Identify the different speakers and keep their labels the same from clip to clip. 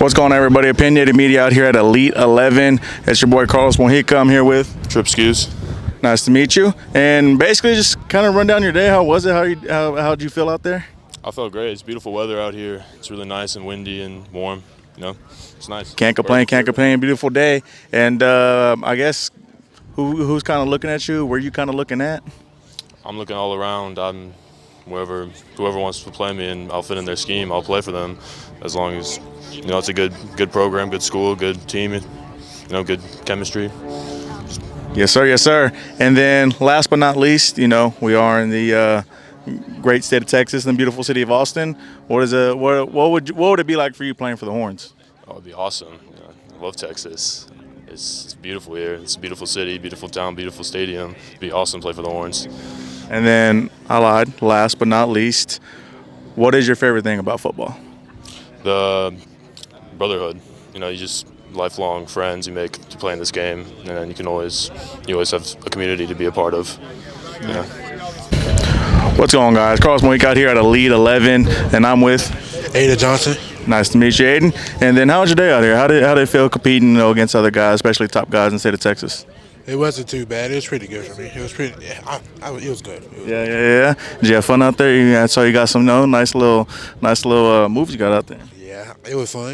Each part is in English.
Speaker 1: What's going on, everybody? Opinionated Media out here at Elite 11. It's your boy Carlos Mojica. I'm here with
Speaker 2: Trip Skews.
Speaker 1: Nice to meet you. And basically, just kind of run down your day. How was it? How'd you feel out there?
Speaker 2: I felt great. It's beautiful weather out here. It's really nice and windy and warm. It's nice.
Speaker 1: Can't complain. Beautiful day. And I guess who's kind of looking at you? Where you kind of looking at?
Speaker 2: I'm looking all around. I'm whoever wants to play me, and I'll fit in their scheme. I'll play for them as long as it's a good program, good school, good team, good chemistry.
Speaker 1: Yes, sir. Yes, sir. And then last but not least, we are in the great state of Texas and the beautiful city of Austin. What would it be like for you playing for the Horns?
Speaker 2: Oh, it'd be awesome. I love Texas. It's beautiful here. It's a beautiful city, beautiful town, beautiful stadium. It'd be awesome to play for the Horns.
Speaker 1: And then I lied. Last but not least, what is your favorite thing about football?
Speaker 2: The brotherhood. You just lifelong friends you make to play in this game, and then you always have a community to be a part of.
Speaker 1: What's going on, guys? Carlos Mojica out here at Elite 11, and I'm with
Speaker 3: Aidan Johnson.
Speaker 1: Nice to meet you, Aidan. And then how was your day out here? How did it feel competing against other guys, especially top guys in the state of Texas?
Speaker 3: It wasn't too bad. It was pretty good for me. It was pretty. Yeah, it was good.
Speaker 1: Yeah. Did you have fun out there? I saw you got some nice little moves you got out there.
Speaker 3: Yeah, it was fun.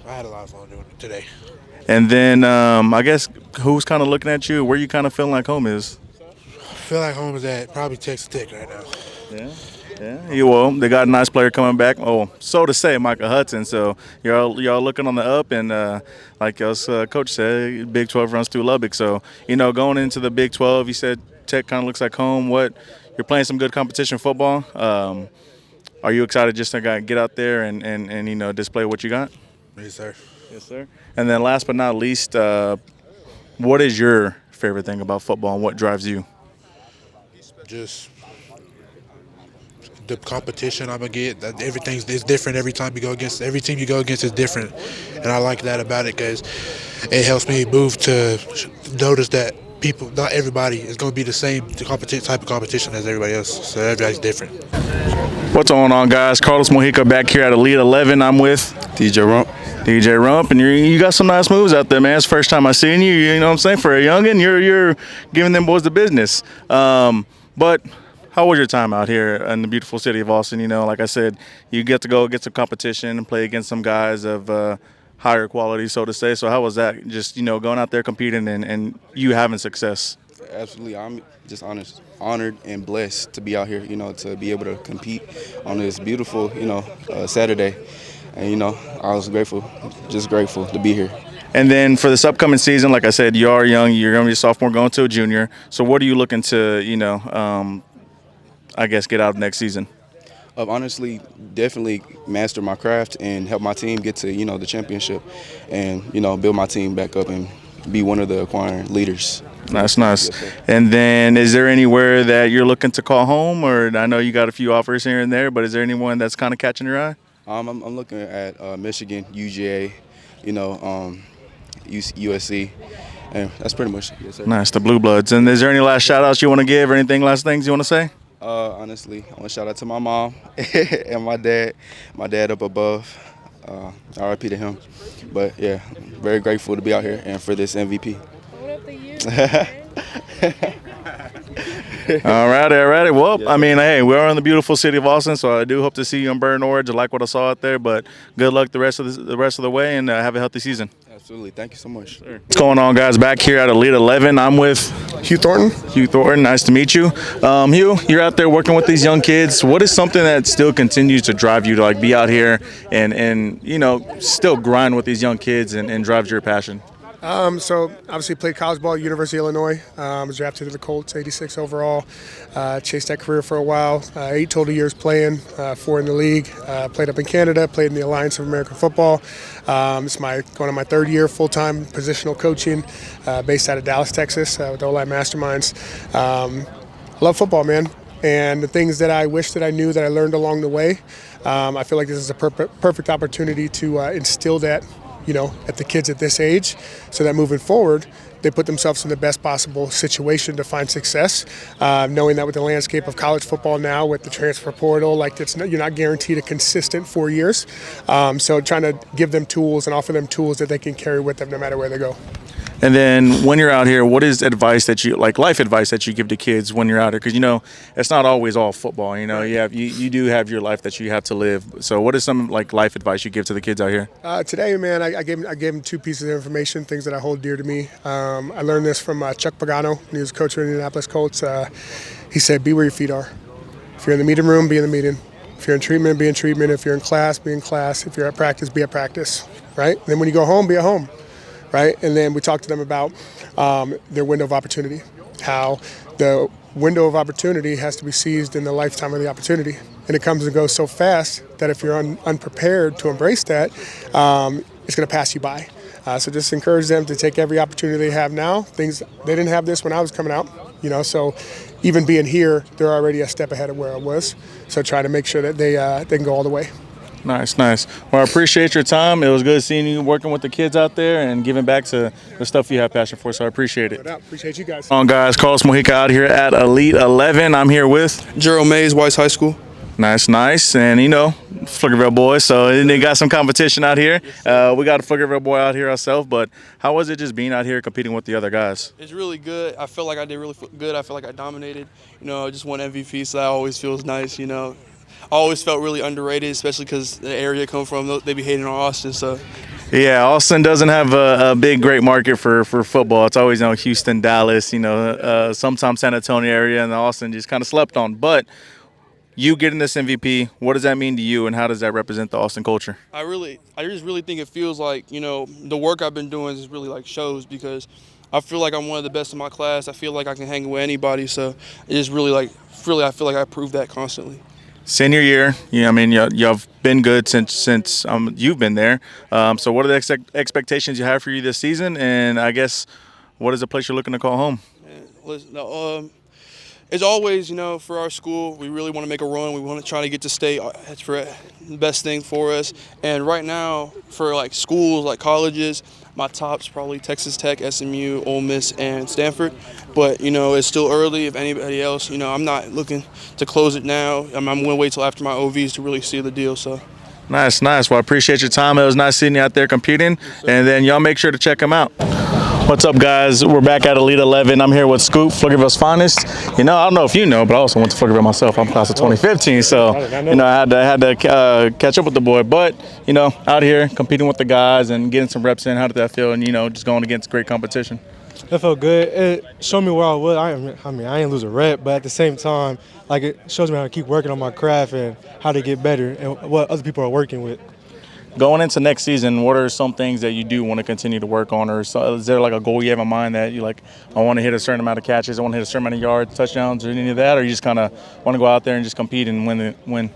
Speaker 3: I had a lot of fun doing it today.
Speaker 1: And then I guess who's kind of looking at you? Where you kind of feeling like home is?
Speaker 3: I feel like home is at probably Texas Tech right now.
Speaker 1: Yeah. They got a nice player coming back. Oh, so to say, Micah Hudson. So y'all looking on the up, and like us coach said, Big 12 runs through Lubbock. So going into the Big 12, you said Tech kind of looks like home. You're playing some good competition football. Are you excited just to get out there and display what you got?
Speaker 3: Yes, sir.
Speaker 1: Yes, sir. And then last but not least, what is your favorite thing about football, and what drives you?
Speaker 3: Just the competition I'm gonna get. Everything's different every time you go against. Every team you go against is different, and I like that about it because it helps me move to notice that not everybody is going to be the same type of competition as everybody else. So everybody's different.
Speaker 1: What's going on, guys? Carlos Mojica back here at Elite 11. I'm with
Speaker 4: DJ Rump,
Speaker 1: and you got some nice moves out there, man. It's the first time I seen you. You know what I'm saying? For a youngin', you're giving them boys the business. But how was your time out here in the beautiful city of Austin? Like I said, you get to go get some competition and play against some guys of higher quality, so to say. So how was that? Just going out there competing and you having success.
Speaker 4: Absolutely, I'm just honored and blessed to be out here. To be able to compete on this beautiful, Saturday, and I was grateful to be here.
Speaker 1: And then for this upcoming season, like I said, you are young. You're going to be a sophomore going to a junior. So what are you looking to, I guess, get out of next season?
Speaker 4: Honestly, definitely master my craft and help my team get to, the championship and, build my team back up and be one of the acquiring leaders.
Speaker 1: That's nice.
Speaker 4: Yes,
Speaker 1: and then is there anywhere that you're looking to call home? Or I know you got a few offers here and there, but is there anyone that's kind of catching your eye?
Speaker 4: I'm looking at Michigan, UGA, USC, and that's pretty much it. Yes, sir.
Speaker 1: Nice, the Blue Bloods. And is there any last shout-outs you want to give or anything, last things you want to say?
Speaker 4: Honestly, I want to shout out to my mom and my dad up above. RIP to him. But, yeah, very grateful to be out here and for this MVP.
Speaker 5: Hold up the year.
Speaker 1: All righty. Well, I mean, hey, we're in the beautiful city of Austin, so I do hope to see you in Burton Orange. I like what I saw out there, but good luck the rest of the way, and have a healthy season.
Speaker 4: Absolutely. Thank you so much.
Speaker 1: Sure. What's going on, guys? Back here at Elite 11, I'm with
Speaker 6: Hugh Thorton.
Speaker 1: Nice to meet you. Hugh, you're out there working with these young kids. What is something that still continues to drive you to be out here and still grind with these young kids and drives your passion?
Speaker 6: So obviously played college ball at University of Illinois. Was drafted to the Colts, 86 overall. Chased that career for a while. 8 total years playing, 4 in the league. Played up in Canada, played in the Alliance of American Football. It's going on my 3rd year full-time positional coaching, based out of Dallas, Texas, with O-Line Masterminds. Love football, man. And the things that I wish that I knew that I learned along the way, I feel like this is a perfect opportunity to instill that at the kids at this age, so that moving forward, they put themselves in the best possible situation to find success, knowing that with the landscape of college football now, with the transfer portal, you're not guaranteed a consistent 4 years. So trying to give them tools and offer them tools that they can carry with them no matter where they go.
Speaker 1: And then when you're out here, what is advice that you life advice that you give to kids when you're out here? Because it's not always all football. You do have your life that you have to live. So what is some life advice you give to the kids out here?
Speaker 6: Today, man, I gave him 2 pieces of information, things that I hold dear to me. I learned this from Chuck Pagano. He was a coach of the Indianapolis Colts. He said, "Be where your feet are. If you're in the meeting room, be in the meeting. If you're in treatment, be in treatment. If you're in class, be in class. If you're at practice, be at practice." Right? And then when you go home, be at home. Right? And then we talked to them about their window of opportunity, how the window of opportunity has to be seized in the lifetime of the opportunity. And it comes and goes so fast that if you're unprepared to embrace that, it's going to pass you by. So just encourage them to take every opportunity they have now. Things they didn't have this when I was coming out, so even being here, they're already a step ahead of where I was. So try to make sure that they can go all the way.
Speaker 1: Nice. Well, I appreciate your time. It was good seeing you working with the kids out there and giving back to the stuff you have passion for, so I appreciate it.
Speaker 6: Appreciate you guys.
Speaker 1: On guys, Carlos Mojica out here at Elite 11. I'm here with
Speaker 7: Jarol Mays, Weiss High School.
Speaker 1: Nice. And Pflugerville boys, so they got some competition out here. We got a Pflugerville boy out here ourselves, but how was it just being out here competing with the other guys?
Speaker 7: It's really good. I feel like I did really good. I feel like I dominated. I just won MVP, so that always feels nice, I always felt really underrated, especially because the area I come from, they be hating on Austin. So,
Speaker 1: yeah, Austin doesn't have a big, great market for football. It's always Houston, Dallas, sometimes San Antonio area, and Austin just kind of slept on. But you getting this MVP, what does that mean to you, and how does that represent the Austin culture?
Speaker 7: I just really think it feels like the work I've been doing is really shows, because I feel like I'm one of the best in my class. I feel like I can hang with anybody. So it just really I feel like I prove that constantly.
Speaker 1: Senior year, y'all been good since you've been there. So what are the expectations you have for you this season? And I guess what is the place you're looking to call home?
Speaker 7: It's always, for our school, we really want to make a run. We want to try to get to state. That's the best thing for us. And right now, for schools, colleges, my top's probably Texas Tech, SMU, Ole Miss, and Stanford. But, it's still early. If anybody else, I'm not looking to close it now. I'm going to wait till after my OVs to really see the deal. So.
Speaker 1: Nice. Well, I appreciate your time. It was nice seeing you out there competing. And then y'all make sure to check them out. What's up, guys? We're back at Elite 11. I'm here with Scoop, Pflugerville's finest. I don't know if you know, but I also went to Pflugerville myself. I'm class of 2015, so I had to catch up with the boy. But out here competing with the guys and getting some reps in. How did that feel? And just going against great competition.
Speaker 8: That felt good. It showed me where I was. I didn't lose a rep, but at the same time, it shows me how to keep working on my craft and how to get better and what other people are working with.
Speaker 1: Going into next season, what are some things that you do want to continue to work on? Or is there a goal you have in mind that you I want to hit a certain amount of catches, I want to hit a certain amount of yards, touchdowns, or any of that? Or you just kind of want to go out there and just compete and win?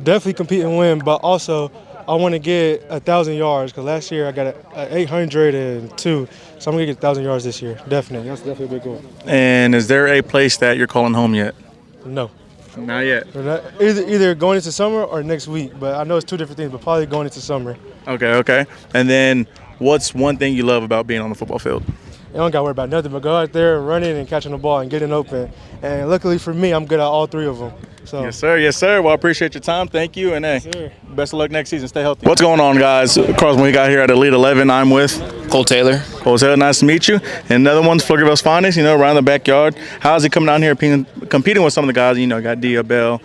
Speaker 8: Definitely compete and win, but also I want to get 1,000 yards because last year I got 802. So I'm going to get 1,000 yards this year, definitely. That's definitely a big goal.
Speaker 1: And is there a place that you're calling home yet?
Speaker 8: No.
Speaker 1: Not yet.
Speaker 8: Either going into summer or next week, but I know it's 2 different things, but probably going into summer.
Speaker 1: Okay. And then what's one thing you love about being on the football field?
Speaker 8: You don't got to worry about nothing but go out there running and catching the ball and getting open. And luckily for me, I'm good at all 3 of them. So.
Speaker 1: Yes, sir. Well, I appreciate your time. Thank you. And, hey, best of luck next season. Stay healthy. What's going on, guys? Carlos, when we got here at Elite 11, I'm with
Speaker 9: Cole Taylor.
Speaker 1: Nice to meet you. And another one's Pflugerville's finest, around the backyard. How's it coming down here competing with some of the guys, got Dia Bell,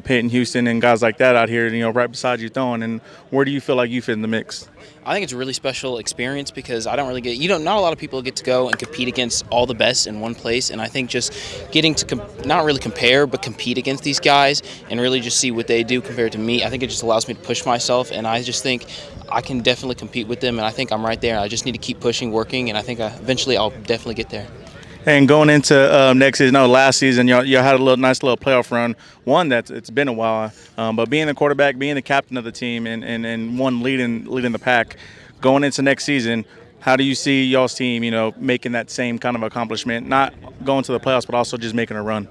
Speaker 1: Peyton Houston, and guys like that out here, right beside you throwing? And where do you feel like you fit in the mix?
Speaker 9: I think it's a really special experience because I don't really not a lot of people get to go and compete against all the best in one place. And I think just getting to not really compare, but compete against these guys and really just see what they do compared to me, I think it just allows me to push myself. And I just think I can definitely compete with them. And I think I'm right there. I just need to keep pushing, working, and I think eventually I'll definitely get there.
Speaker 1: And going into next season, last season, y'all had a nice little playoff run. One it's been a while, but being the quarterback, being the captain of the team, and one leading the pack, going into next season, how do you see y'all's team, making that same kind of accomplishment, not going to the playoffs, but also just making a run?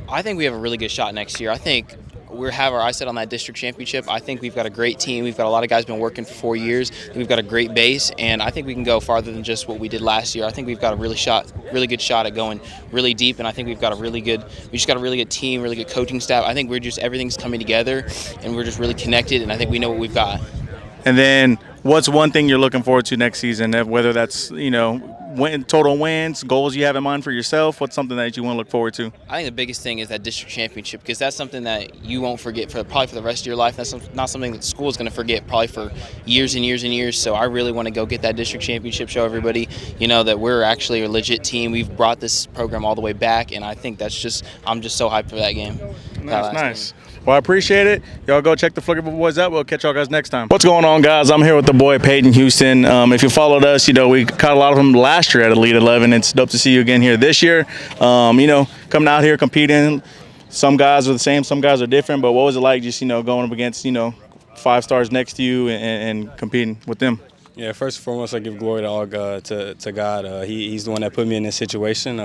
Speaker 9: I think we have a really good shot next year. I think we have our eyes set on that district championship. I think we've got a great team. We've got a lot of guys been working for 4 years. We've got a great base, and I think we can go farther than just what we did last year. I think we've got a really good shot at going really deep, and I think we just got a really good team, really good coaching staff. I think everything's coming together, and we're just really connected, and I think we know what we've got.
Speaker 1: And then what's one thing you're looking forward to next season, whether that's, total wins, goals you have in mind for yourself? What's something that you want to look forward to?
Speaker 9: I think the biggest thing is that district championship, because that's something that you won't forget probably for the rest of your life. That's not something that the school is going to forget probably for years and years and years. So I really want to go get that district championship, show everybody, that we're actually a legit team. We've brought this program all the way back, and I think I'm just so hyped for that game.
Speaker 1: Nice. Well, I appreciate it. Y'all go check the Flickerville boys out. We'll catch y'all guys next time. What's going on, guys? I'm here with the boy Peyton Houston. If you followed us, we caught a lot of them last year at Elite 11. It's dope to see you again here this year. Coming out here competing. Some guys are the same, some guys are different. But what was it like just going up against 5 stars next to you and competing with them?
Speaker 10: Yeah, first and foremost, I give glory to all God, to God. He's the one that put me in this situation.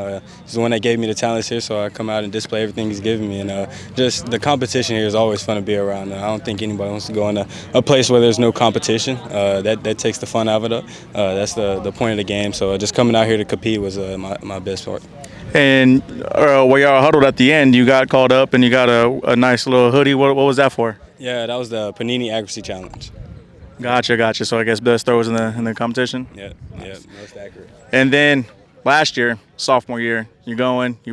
Speaker 10: He's the one that gave me the talents here, so I come out and display everything He's given me. And just the competition here is always fun to be around. I don't think anybody wants to go in a place where there's no competition. That takes the fun out of it. That's the point of the game. So just coming out here to compete was my best part.
Speaker 1: And while y'all huddled at the end, you got called up and you got a nice little hoodie. What was that for?
Speaker 10: Yeah, that was the Panini Accuracy Challenge.
Speaker 1: Gotcha. So I guess best throwers in the competition?
Speaker 10: Yeah, most accurate.
Speaker 1: And then last year, sophomore year, you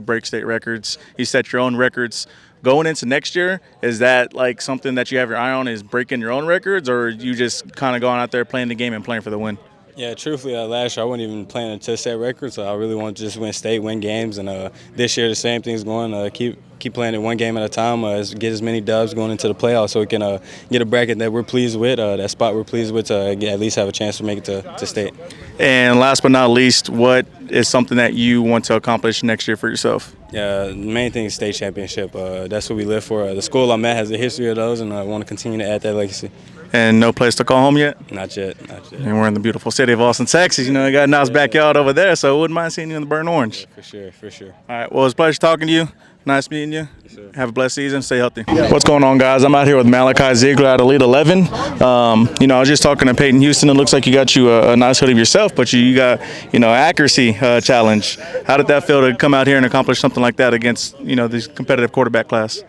Speaker 1: break state records, you set your own records. Going into next year, is that like something that you have your eye on, is breaking your own records, or you just kind of going out there playing the game and playing for the win?
Speaker 10: Yeah, truthfully, last year I wasn't even planning to set records. I really wanted to just win state, win games, and this year the same thing's going. Keep playing it one game at a time, get as many dubs going into the playoffs so we can get a bracket that we're pleased with, that spot we're pleased with, to at least have a chance to make it to state.
Speaker 1: And last but not least, what is something that you want to accomplish next year for yourself?
Speaker 10: Yeah, the main thing is state championship. That's what we live for. The school I'm at has a history of those, and I want to continue to add that legacy.
Speaker 1: And no place to call home yet?
Speaker 10: Not yet.
Speaker 1: And we're in the beautiful city of Austin, Texas. You got a nice backyard over there, so I wouldn't mind seeing you in the burnt orange.
Speaker 10: Yeah, for sure.
Speaker 1: All right, well, it's a pleasure talking to you. Nice meeting you.
Speaker 10: Yes, sir.
Speaker 1: Have a blessed season. Stay healthy. What's going on, guys? I'm out here with Malachi Ziegler at Elite 11. I was just talking to Peyton Houston. It looks like you got you a nice hoodie of yourself, but you got, accuracy challenge. How did that feel to come out here and accomplish something like that against, this competitive quarterback class?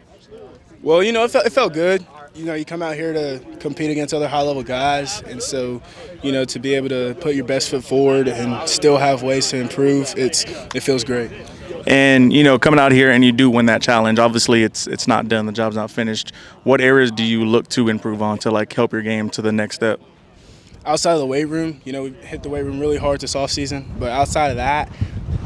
Speaker 11: Well, it felt good. You come out here to compete against other high-level guys, and so, to be able to put your best foot forward and still have ways to improve, it feels great.
Speaker 1: And, coming out here and you do win that challenge, obviously it's not done, the job's not finished. What areas do you look to improve on to, help your game to the next step?
Speaker 11: Outside of the weight room, we hit the weight room really hard this offseason, but outside of that,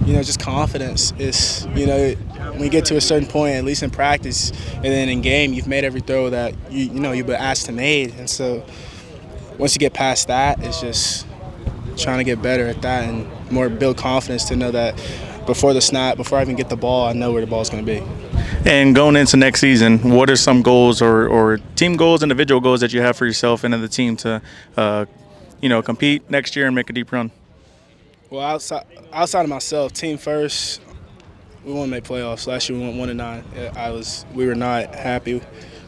Speaker 11: just confidence is, when you get to a certain point, at least in practice, and then in game, you've made every throw that, you've been asked to make. And so once you get past that, it's just trying to get better at that and more build confidence to know that before the snap, before I even get the ball, I know where the ball's going to be.
Speaker 1: And going into next season, what are some goals or team goals, individual goals that you have for yourself and the team to, compete next year and make a deep run?
Speaker 11: Well, outside of myself, team first, we want to make playoffs. Last year we went 1-9. We were not happy.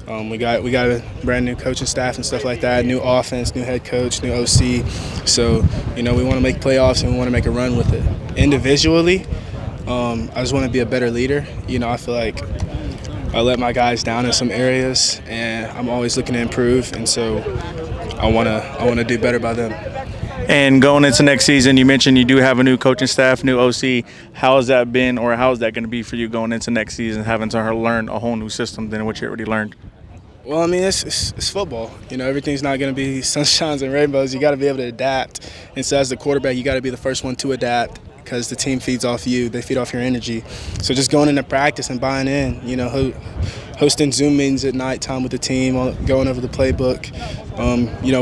Speaker 11: We got a brand new coaching staff and stuff like that, new offense, new head coach, new OC. So, we want to make playoffs and we want to make a run with it. Individually, I just want to be a better leader. I feel like I let my guys down in some areas, and I'm always looking to improve, and so I want to do better by them.
Speaker 1: And going into next season, you mentioned you do have a new coaching staff, new OC. How has that been, or how is that going to be for you going into next season, having to learn a whole new system than what you already learned?
Speaker 11: Well, it's football. Everything's not going to be sunshines and rainbows. You got to be able to adapt. And so as the quarterback, you got to be the first one to adapt because the team feeds off you. They feed off your energy. So just going into practice and buying in, hosting Zoom meetings at nighttime with the team, going over the playbook,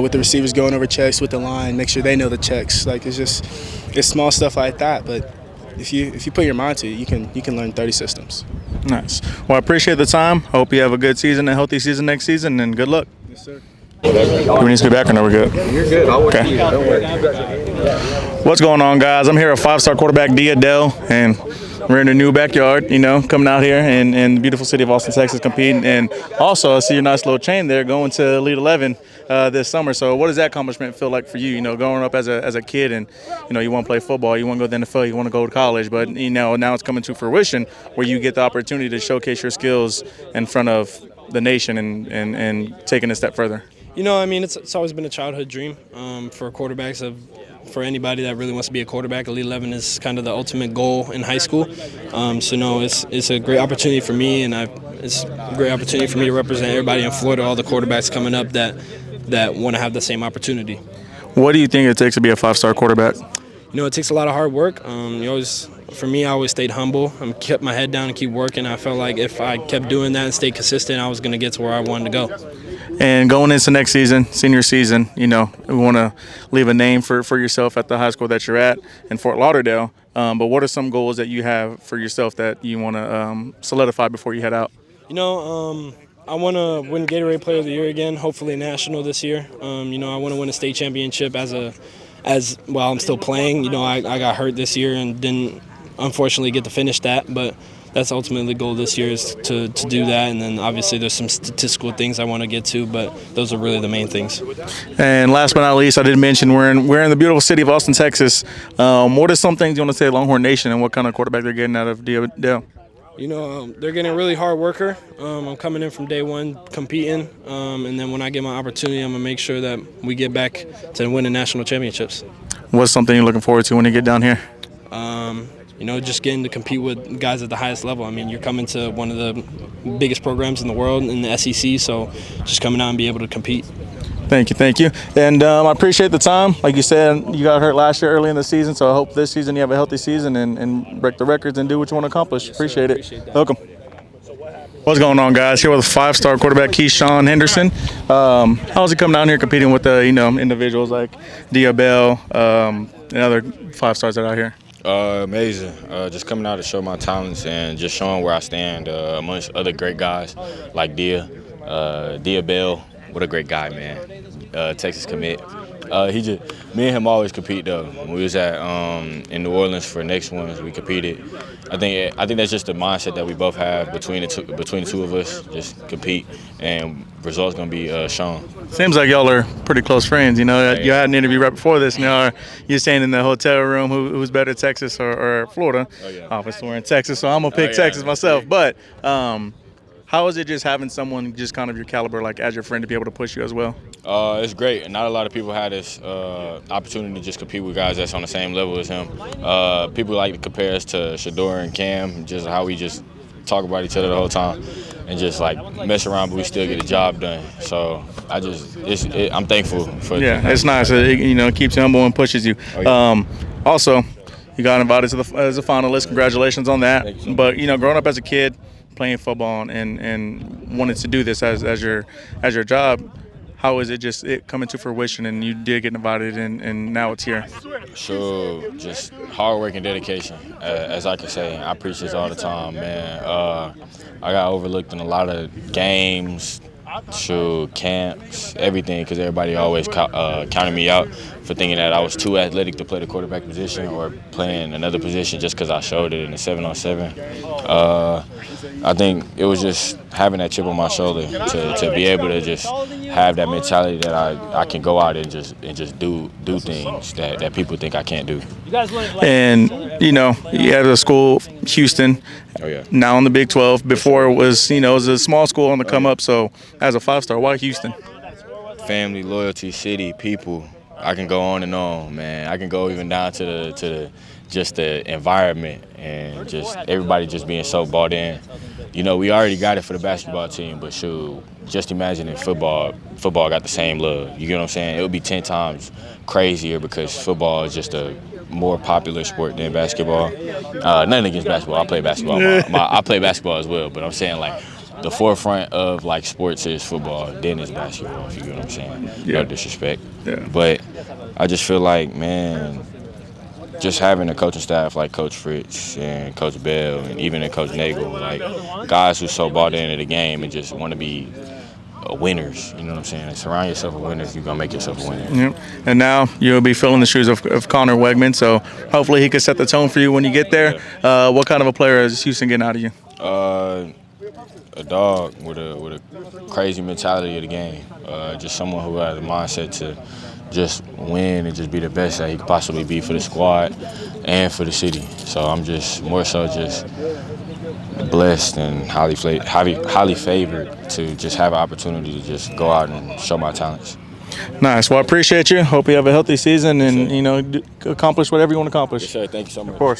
Speaker 11: with the receivers going over checks with the line, make sure they know the checks. It's small stuff like that. But if you put your mind to it, you can learn 30 systems.
Speaker 1: Nice. Well, I appreciate the time. I hope you have a good season, a healthy season next season, and good luck.
Speaker 11: Yes, sir.
Speaker 1: Do we need to get back or no, we're good?
Speaker 12: You're good. I'll work
Speaker 1: okay.
Speaker 12: you. Don't worry.
Speaker 1: What's going on, guys? I'm here with 5-star quarterback D. Adele, and we're in a new backyard, coming out here in the beautiful city of Austin, Texas, competing. And also, I see your nice little chain there going to Elite 11 this summer. So what does that accomplishment feel like for you, growing up as a kid and, you want to play football, you want to go to the NFL, you want to go to college, but, now it's coming to fruition where you get the opportunity to showcase your skills in front of the nation and taking it a step further?
Speaker 11: It's always been a childhood dream for quarterbacks for anybody that really wants to be a quarterback. Elite 11 is kind of the ultimate goal in high school. It's a great opportunity for me, and it's a great opportunity for me to represent everybody in Florida, all the quarterbacks coming up that want to have the same opportunity.
Speaker 1: What do you think it takes to be a 5-star quarterback?
Speaker 11: It takes a lot of hard work. For me, I always stayed humble. I kept my head down and keep working. I felt like if I kept doing that and stayed consistent, I was going to get to where I wanted to go.
Speaker 1: And going into next season, senior season, we want to leave a name for yourself at the high school that you're at in Fort Lauderdale. But what are some goals that you have for yourself that you want to solidify before you head out?
Speaker 11: I want to win Gatorade Player of the Year again, hopefully national this year. I want to win a state championship while I'm still playing. I got hurt this year and didn't unfortunately get to finish that, but that's ultimately the goal this year is to do that. And then obviously there's some statistical things I want to get to, but those are really the main things.
Speaker 1: And last but not least, I did mention we're in the beautiful city of Austin, Texas. What are some things you want to say to Longhorn Nation and what kind of quarterback they're getting out of Dale?
Speaker 11: They're getting a really hard worker. I'm coming in from day one competing, and then when I get my opportunity, I'm going to make sure that we get back to winning national championships.
Speaker 1: What's something you're looking forward to when you get down here?
Speaker 11: Just getting to compete with guys at the highest level. You're coming to one of the biggest programs in the world in the SEC, so just coming out and be able to compete.
Speaker 1: Thank you. And I appreciate the time. Like you said, you got hurt last year early in the season, so I hope this season you have a healthy season and break the records and do what you want to accomplish.
Speaker 11: Yes,
Speaker 1: appreciate it.
Speaker 11: That.
Speaker 1: Welcome. What's going on, guys? Here with a 5-star quarterback, Keisean Henderson. How's he coming down here competing with individuals like Diabell and other 5-stars that are out here?
Speaker 12: Amazing. Just coming out to show my talents and just showing where I stand amongst other great guys like Diabell. What a great guy, man. Texas commit. Me and him always compete though. When we was in New Orleans for next ones, we competed. I think that's just the mindset that we both have between the two of us. Just compete, and results gonna be shown.
Speaker 1: Seems like y'all are pretty close friends. You had an interview right before this. You're staying in the hotel room. Who's better, Texas or Florida?
Speaker 12: Oh, yeah.
Speaker 1: Obviously, we're in Texas, so I'm gonna pick Texas myself. But how is it just having someone just kind of your caliber, like as your friend, to be able to push you as well?
Speaker 12: It's great. Not a lot of people had this opportunity to just compete with guys that's on the same level as him. People like to compare us to Shador and Cam, just how we just talk about each other the whole time and just like mess around, but we still get the job done. So I'm thankful for it.
Speaker 1: Yeah, it's nice. It keeps you humble and pushes you.
Speaker 12: Oh, yeah.
Speaker 1: Also, you got invited as a finalist. Congratulations on that. But growing up as a kid, playing football and wanted to do this as your job, how is it coming to fruition and you did get invited and now it's here?
Speaker 12: Sure, just hard work and dedication, as I can say. I preach this all the time, man. I got overlooked in a lot of games, camps, everything, because everybody always counted me out for thinking that I was too athletic to play the quarterback position or playing another position just because I showed it in the 7-on-7. I think it was just having that chip on my shoulder to be able to just have that mentality that I can go out and just do things that people think I can't do.
Speaker 1: And you had a school, Houston.
Speaker 12: Oh yeah.
Speaker 1: Now in the Big 12. Before it was it was a small school on the come up. So as a 5-star, why Houston?
Speaker 12: Family, loyalty, city, people. I can go on and on, man. I can go even down to the environment and just everybody just being so bought in. We already got it for the basketball team, but shoot, just imagine if football got the same love. You get what I'm saying? It would be 10 times crazier because football is just a more popular sport than basketball. Nothing against basketball. I play basketball. I play basketball as well, but I'm saying like the forefront of like sports is football, then it's basketball, if you get what I'm saying.
Speaker 1: Yeah.
Speaker 12: No disrespect.
Speaker 1: Yeah.
Speaker 12: But I just feel like, man, just having a coaching staff like Coach Fritz and Coach Bell and even Coach Nagel, like guys who so bought into the game and just want to be winners. You know what I'm saying? Surround yourself with winners, you're going to make yourself a winner.
Speaker 1: Yep. And now you'll be filling the shoes of Connor Wegman, so hopefully he can set the tone for you when you get there. What kind of a player is Houston getting out of you?
Speaker 12: A dog with a crazy mentality of the game. Just someone who has a mindset to just win and just be the best that he could possibly be for the squad and for the city. So I'm just more so just blessed and highly favored to just have an opportunity to just go out and show my talents.
Speaker 1: Nice. Well, I appreciate you. Hope you have a healthy season and, accomplish whatever you want to accomplish.
Speaker 12: Yes, sir. Thank you so much.
Speaker 1: Of course.